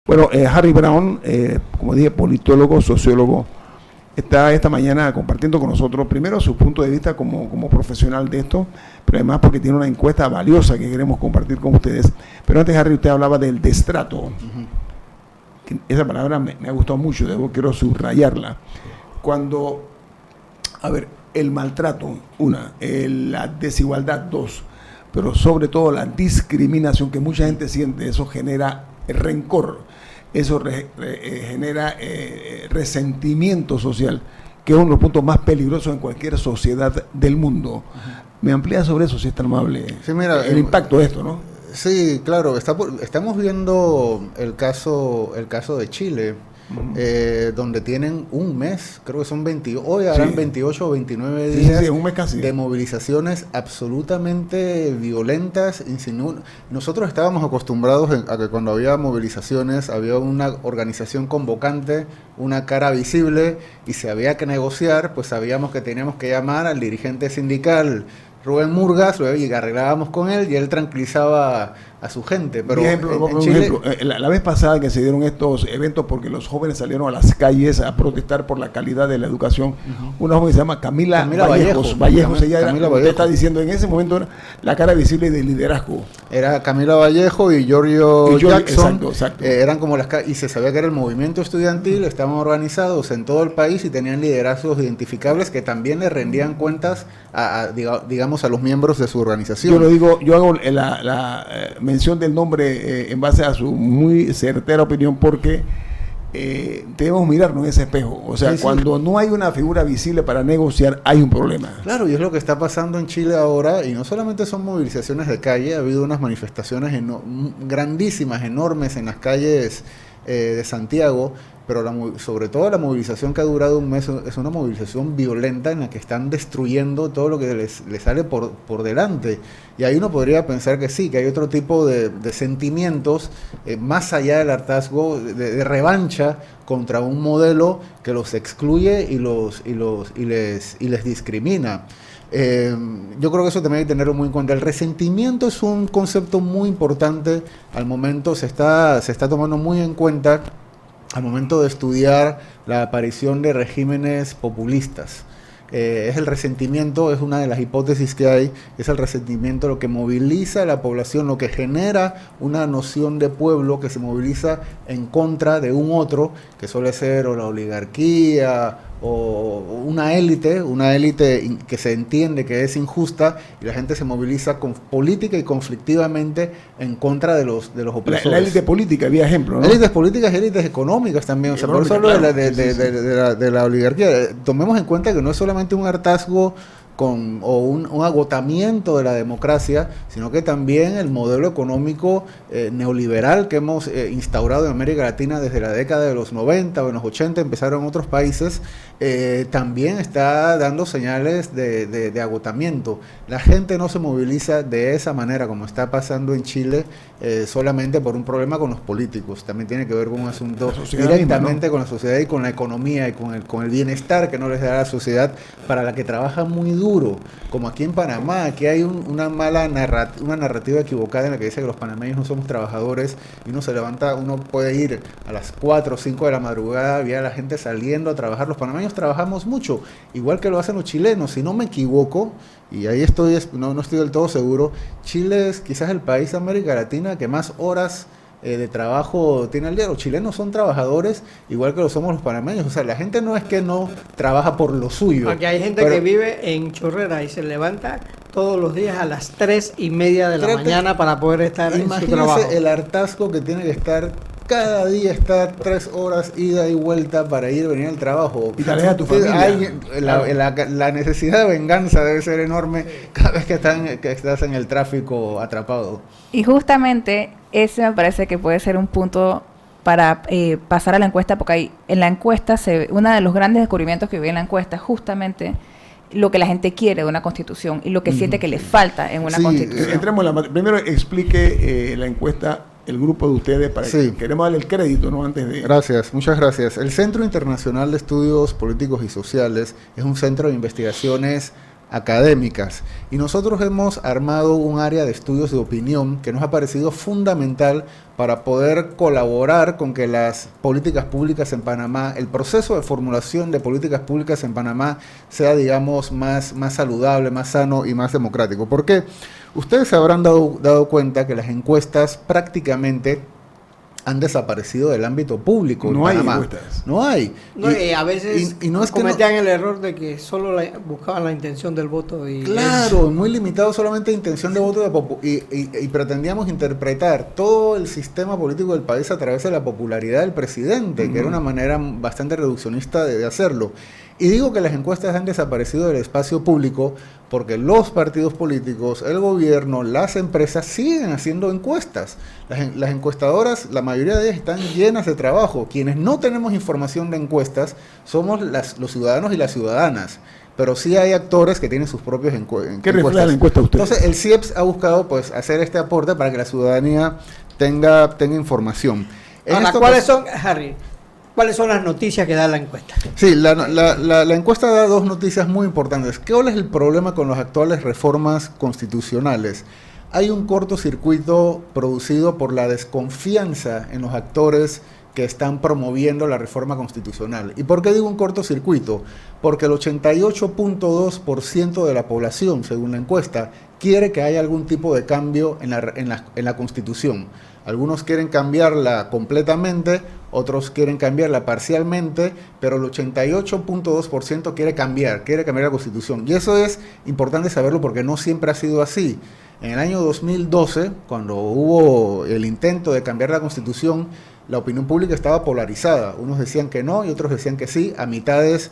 Bueno, Harry Brown, como dije, politólogo, sociólogo, está esta mañana compartiendo con nosotros, primero, su punto de vista como profesional de esto, pero además porque tiene una encuesta valiosa que queremos compartir con ustedes. Pero antes, Harry, usted hablaba del destrato. Uh-huh. Esa palabra me ha gustado mucho, quiero subrayarla. Cuando, el maltrato, la desigualdad, dos, pero sobre todo la discriminación que mucha gente siente, eso genera rencor, eso genera resentimiento social, que es uno de los puntos más peligrosos en cualquier sociedad del mundo. Uh-huh. ¿Me amplía sobre eso, si es tan amable? Sí, mira, el impacto de esto, ¿no? Sí, claro, estamos viendo el caso de Chile, uh-huh. Donde tienen un mes, creo que son 20, hoy harán 28 o 29 días un mes casi. De movilizaciones absolutamente violentas. Nosotros estábamos acostumbrados a que cuando había movilizaciones había una organización convocante, una cara visible, y si había que negociar, pues sabíamos que teníamos que llamar al dirigente sindical Rubén Murgas, y arreglábamos con él y él tranquilizaba a su gente. Pero en Chile, la vez pasada que se dieron estos eventos porque los jóvenes salieron a las calles a protestar por la calidad de la educación, uh-huh. Una joven que se llama Camila Vallejos, usted está diciendo en ese momento era la cara visible del liderazgo. Era Camila Vallejo y Giorgio Jackson, exacto. Eran como y se sabía que era el movimiento estudiantil, uh-huh. Estaban organizados en todo el país y tenían liderazgos identificables que también le rendían cuentas digamos a los miembros de su organización. Yo hago la mención del nombre en base a su muy certera opinión, porque debemos mirarnos en ese espejo. O sea, cuando no hay una figura visible para negociar, hay un problema. Claro, y es lo que está pasando en Chile ahora, y no solamente son movilizaciones de calle, ha habido unas manifestaciones grandísimas, enormes en las calles de Santiago, pero sobre todo la movilización que ha durado un mes es una movilización violenta en la que están destruyendo todo lo que les sale por delante. Y ahí uno podría pensar que sí, que hay otro tipo de sentimientos más allá del hartazgo, de revancha contra un modelo que los excluye y les discrimina. Yo creo que eso también hay que tenerlo muy en cuenta. El resentimiento es un concepto muy importante al momento, se está tomando muy en cuenta al momento de estudiar la aparición de regímenes populistas. Es el resentimiento, es una de las hipótesis que hay, es el resentimiento lo que moviliza a la población, lo que genera una noción de pueblo que se moviliza en contra de un otro, que suele ser o la oligarquía o una élite que se entiende que es injusta, y la gente se moviliza política y conflictivamente en contra de los opresores. La élite política, había ejemplos, ¿no? Élites políticas y élites económicas también, o sea, por eso hablo de la oligarquía. Tomemos en cuenta que no es solamente un hartazgo o un agotamiento de la democracia, sino que también el modelo económico neoliberal que hemos instaurado en América Latina desde la década de los 90 o en los 80, empezaron en otros países, también está dando señales de agotamiento. La gente no se moviliza de esa manera como está pasando en Chile, solamente por un problema con los políticos, también tiene que ver con un asunto directamente, ¿no?, con la sociedad y con la economía y con el bienestar que no les da la sociedad para la que trabaja muy duro, como aquí en Panamá. Aquí hay una narrativa equivocada en la que dice que los panameños no somos trabajadores, y uno puede ir a las 4 o 5 de la madrugada, ver a la gente saliendo a trabajar. Los panameños trabajamos mucho, igual que lo hacen los chilenos, si no me equivoco, y ahí no estoy del todo seguro. Chile es quizás el país de América Latina que más horas de trabajo tiene al día. Los chilenos son trabajadores igual que lo somos los panameños. O sea, la gente no es que no trabaja por lo suyo. Aquí hay gente que vive en Chorrera y se levanta todos los días a las 3:30 de la mañana para poder estar en su trabajo. Imagínese el hartazgo que tiene que estar cada día, estar 3 horas ida y vuelta para venir al trabajo. Y tal vez a tu familia. La necesidad de venganza debe ser enorme cada vez que estás en el tráfico atrapado. Y justamente ese me parece que puede ser un punto para pasar a la encuesta, porque ahí en la encuesta uno de los grandes descubrimientos que vi en la encuesta es justamente lo que la gente quiere de una constitución y lo que siente que le falta en una constitución. Entremos primero explique la encuesta, el grupo de ustedes, para que queremos darle el crédito, ¿no? Antes de... Gracias, muchas gracias. El Centro Internacional de Estudios Políticos y Sociales es un centro de investigaciones académicas. Y nosotros hemos armado un área de estudios de opinión que nos ha parecido fundamental para poder colaborar con que las políticas públicas en Panamá, el proceso de formulación de políticas públicas en Panamá sea, digamos, más saludable, más sano y más democrático. ¿Por qué? Ustedes se habrán dado cuenta que las encuestas prácticamente han desaparecido del ámbito público. No hay Panamá. encuestas. No hay. No, a veces y no es que cometían el error de que solo buscaban la intención del voto. Y claro, muy limitado solamente a intención de voto y pretendíamos interpretar todo el sistema político del país a través de la popularidad del presidente, que era una manera bastante reduccionista de hacerlo. Y digo que las encuestas han desaparecido del espacio público porque los partidos políticos, el gobierno, las empresas siguen haciendo encuestas. Las encuestadoras, la mayoría de ellas están llenas de trabajo. Quienes no tenemos información de encuestas somos los ciudadanos y las ciudadanas. Pero sí hay actores que tienen sus propios encuestas. ¿Qué refleja la encuesta usted? Entonces, el CIEPS ha buscado pues hacer este aporte para que la ciudadanía tenga información. Ahora, ¿cuáles son, Harry? ¿Cuáles son las noticias que da la encuesta? Sí, la encuesta da dos noticias muy importantes. ¿Cuál es el problema con las actuales reformas constitucionales? Hay un cortocircuito producido por la desconfianza en los actores que están promoviendo la reforma constitucional. ¿Y por qué digo un cortocircuito? Porque el 88.2% de la población, según la encuesta, quiere que haya algún tipo de cambio en la Constitución. Algunos quieren cambiarla completamente, otros quieren cambiarla parcialmente, pero el 88.2% quiere cambiar la Constitución. Y eso es importante saberlo porque no siempre ha sido así. En el año 2012, cuando hubo el intento de cambiar la Constitución, la opinión pública estaba polarizada. Unos decían que no y otros decían que sí, a mitades,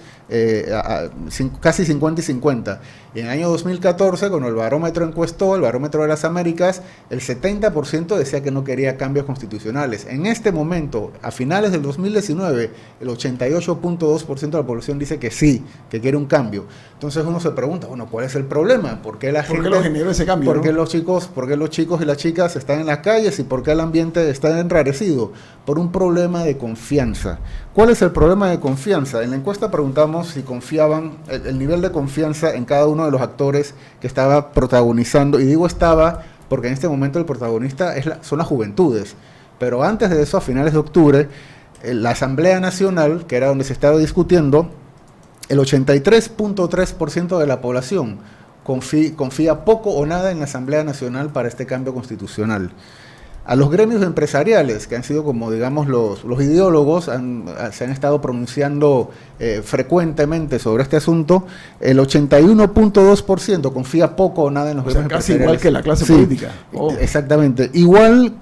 casi 50 y 50. Y en el año 2014, cuando el barómetro encuestó, el barómetro de las Américas, el 70% decía que no quería cambios constitucionales. En este momento, a finales del 2019, el 88.2% de la población dice que sí, que quiere un cambio. Entonces uno se pregunta, bueno, ¿cuál es el problema? ¿Por qué ¿Por qué lo generó ese cambio? ¿Por qué los chicos y las chicas están en las calles y por qué el ambiente está enrarecido? Por un problema de confianza. ¿Cuál es el problema de confianza? En la encuesta preguntamos si confiaban, el nivel de confianza en cada uno de los actores que estaba protagonizando, y digo estaba porque en este momento el protagonista son las juventudes, pero antes de eso, a finales de octubre, la Asamblea Nacional, que era donde se estaba discutiendo, el 83.3% de la población confía poco o nada en la Asamblea Nacional para este cambio constitucional. A los gremios empresariales, que han sido como, digamos, los ideólogos, se han estado pronunciando frecuentemente sobre este asunto, el 81.2% confía poco o nada en los gremios casi empresariales. Igual que la clase política. Exactamente. Igual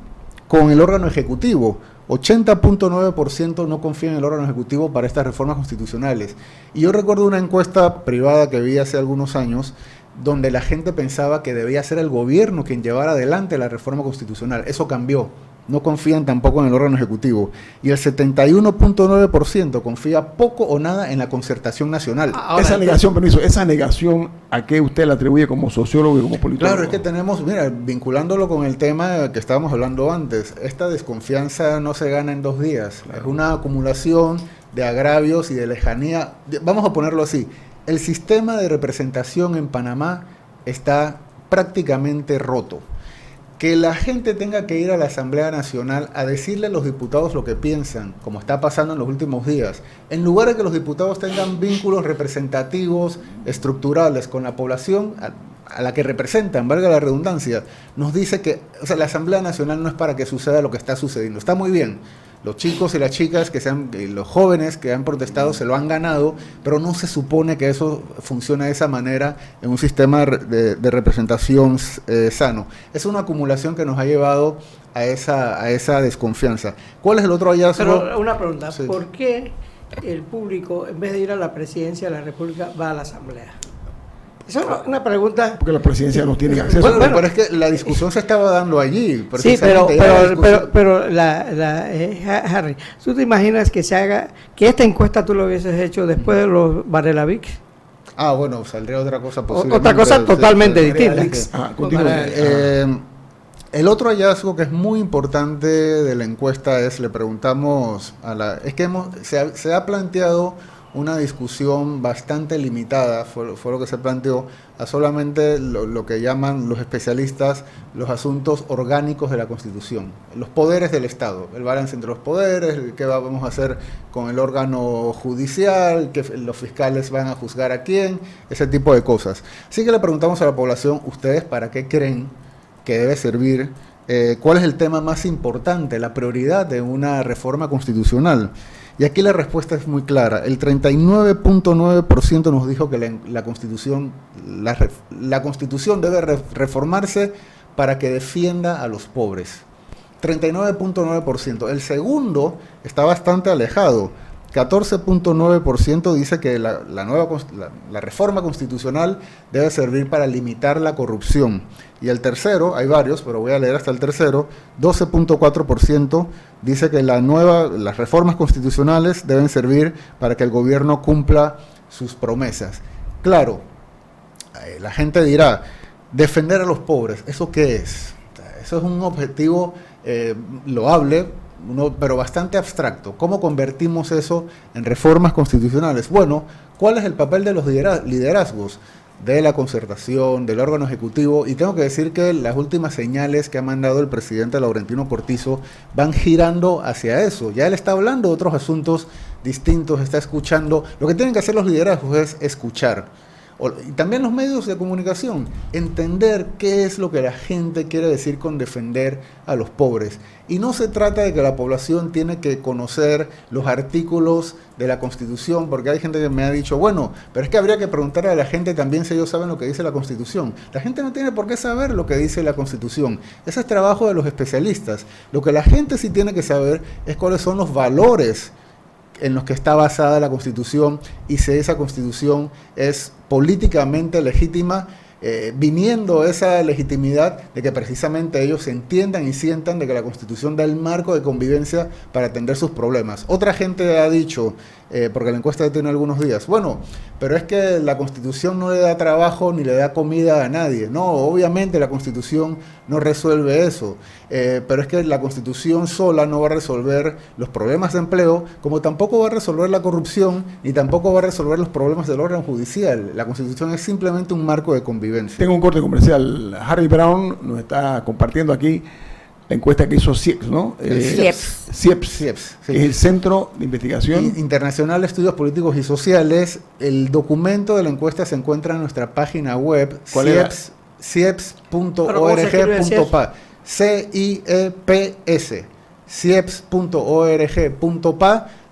con el órgano ejecutivo. 80.9% no confía en el órgano ejecutivo para estas reformas constitucionales. Y yo recuerdo una encuesta privada que vi hace algunos años, donde la gente pensaba que debía ser el gobierno quien llevara adelante la reforma constitucional. Eso cambió. No confían tampoco en el órgano ejecutivo. Y el 71.9% confía poco o nada en la concertación nacional. Ahora, esa negación, ¿a qué usted la atribuye como sociólogo y como politólogo? Claro, es que tenemos, mira, vinculándolo con el tema que estábamos hablando antes, esta desconfianza no se gana en 2 días. Claro. Es una acumulación de agravios y de lejanía. Vamos a ponerlo así. El sistema de representación en Panamá está prácticamente roto. Que la gente tenga que ir a la Asamblea Nacional a decirle a los diputados lo que piensan, como está pasando en los últimos días, en lugar de que los diputados tengan vínculos representativos, estructurales con la población a la que representan, valga la redundancia, nos dice que la Asamblea Nacional no es para que suceda lo que está sucediendo. Está muy bien. Los chicos y las chicas, los jóvenes que han protestado se lo han ganado, pero no se supone que eso funcione de esa manera en un sistema de representación sano. Es una acumulación que nos ha llevado a esa desconfianza. ¿Cuál es el otro hallazgo? Pero una pregunta, sí. ¿Por qué el público, en vez de ir a la presidencia de la República, va a la Asamblea? Esa es una pregunta. Porque la presidencia no tiene acceso. Bueno, pero es que la discusión se estaba dando allí. Sí, pero Harry, ¿tú te imaginas que esta encuesta tú lo hubieses hecho después de los Varela Vic? Ah, bueno, saldría otra cosa posible. Otra cosa totalmente distinta. El otro hallazgo que es muy importante de la encuesta es, le preguntamos se ha planteado una discusión bastante limitada, fue lo que se planteó, a solamente lo que llaman los especialistas los asuntos orgánicos de la Constitución, los poderes del Estado, el balance entre los poderes, qué vamos a hacer con el órgano judicial, que los fiscales van a juzgar a quién, ese tipo de cosas. Así que le preguntamos a la población, ¿ustedes para qué creen que debe servir? ¿Cuál es el tema más importante, la prioridad de una reforma constitucional? Y aquí la respuesta es muy clara. El 39.9% nos dijo que la Constitución debe reformarse para que defienda a los pobres. 39.9%. El segundo está bastante alejado. 14.9% dice que la reforma constitucional debe servir para limitar la corrupción. Y el tercero, hay varios, pero voy a leer hasta el tercero, 12.4% dice que las reformas constitucionales deben servir para que el gobierno cumpla sus promesas. Claro, la gente dirá, defender a los pobres, ¿eso qué es? Eso es un objetivo loable, pero bastante abstracto. ¿Cómo convertimos eso en reformas constitucionales? Bueno, ¿cuál es el papel de los liderazgos? De la concertación, del órgano ejecutivo, y tengo que decir que las últimas señales que ha mandado el presidente Laurentino Cortizo van girando hacia eso. Ya él está hablando de otros asuntos distintos, está escuchando. Lo que tienen que hacer los liderazgos es escuchar. Y también los medios de comunicación, entender qué es lo que la gente quiere decir con defender a los pobres. Y no se trata de que la población tiene que conocer los artículos de la Constitución, porque hay gente que me ha dicho, bueno, pero es que habría que preguntarle a la gente también si ellos saben lo que dice la Constitución. La gente no tiene por qué saber lo que dice la Constitución. Ese es trabajo de los especialistas. Lo que la gente sí tiene que saber es cuáles son los valores en los que está basada la Constitución y si esa Constitución es políticamente legítima, viniendo esa legitimidad de que precisamente ellos entiendan y sientan de que la Constitución da el marco de convivencia para atender sus problemas. Otra gente ha dicho, porque la encuesta tiene algunos días, bueno, pero es que la Constitución no le da trabajo ni le da comida a nadie. No, obviamente la Constitución no resuelve eso, pero es que la Constitución sola no va a resolver los problemas de empleo, como tampoco va a resolver la corrupción, ni tampoco va a resolver los problemas del orden judicial. La Constitución es simplemente un marco de convivencia. Tengo un corte comercial. Harry Brown nos está compartiendo aquí la encuesta que hizo CIEPS, ¿no? CIEPS, sí. Es el Centro de Investigación Internacional de Estudios Políticos y Sociales. El documento de la encuesta se encuentra en nuestra página web, cieps.org.pa. CIEPS, cieps.org.pa.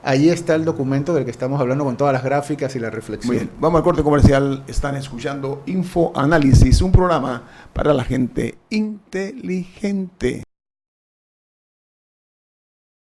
Allí está el documento del que estamos hablando con todas las gráficas y la reflexión. Muy bien, vamos al corte comercial. Están escuchando Info Análisis, un programa para la gente inteligente.